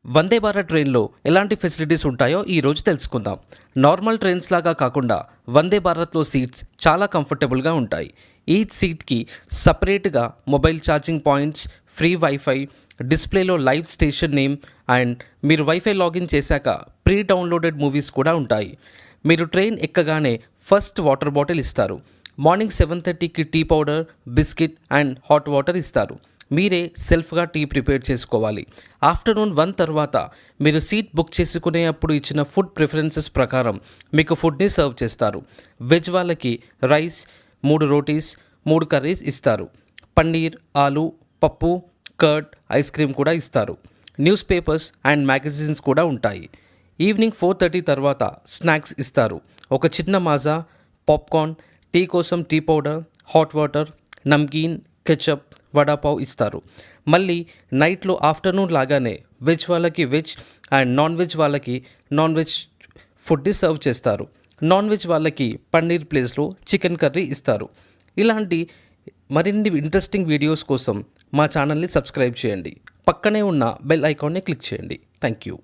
వందే భారత్ ట్రైన్లో ఎలాంటి ఫెసిలిటీస్ ఉంటాయో ఈరోజు తెలుసుకుందాం. నార్మల్ ట్రైన్స్ లాగా కాకుండా వందే భారత్లో సీట్స్ చాలా కంఫర్టబుల్గా ఉంటాయి. ఈ సీట్కి సపరేట్గా mobile charging points, free wifi, డిస్ప్లేలో లైవ్ స్టేషన్ నేమ్ అండ్ మీరు వైఫై లాగిన్ చేశాక ప్రీ డౌన్లోడెడ్ మూవీస్ కూడా ఉంటాయి. మీరు ట్రైన్ ఎక్కగానే ఫస్ట్ వాటర్ బాటిల్ ఇస్తారు. మార్నింగ్ 7:30కి tea powder, biscuit and hot water ఇస్తారు. మీరే సెల్ఫ్గా టీ ప్రిపేర్ చేసుకోవాలి. ఆఫ్టర్నూన్ 1 తర్వాత మీరు సీట్ బుక్ చేసుకునేటప్పుడు ఇచ్చిన ఫుడ్ ప్రిఫరెన్సెస్ ప్రకారం మీకు ఫుడ్ని సర్వ్ చేస్తారు. వెజ్ వాళ్ళకి రైస్, 3 రోటీస్, 3 కర్రీస్ ఇస్తారు. పన్నీర్, ఆలు, పప్పు, కర్డ్, ఐస్ క్రీమ్ కూడా ఇస్తారు. న్యూస్ పేపర్స్ అండ్ మ్యాగజైన్స్ కూడా ఉంటాయి. ఈవినింగ్ 4:30 తర్వాత స్నాక్స్ ఇస్తారు. ఒక చిన్న మాజా, పాప్కార్న్, టీ కోసం tea powder, hot water, namkeen, ketchup, vada pav ఇస్తారు. మళ్ళీ నైట్లో ఆఫ్టర్నూన్ లాగానే వెజ్ వాళ్ళకి వెజ్ అండ్ నాన్ వెజ్ వాళ్ళకి నాన్ వెజ్ ఫుడ్ని సర్వ్ చేస్తారు. నాన్ వెజ్ వాళ్ళకి పన్నీర్ ప్లేస్లో చికెన్ కర్రీ ఇస్తారు. ఇలాంటి మరిన్ని ఇంట్రెస్టింగ్ వీడియోస్ కోసం మా ఛానల్ని సబ్స్క్రైబ్ చేయండి. పక్కనే ఉన్న బెల్ ఐకాన్ని క్లిక్ చేయండి. Thank you.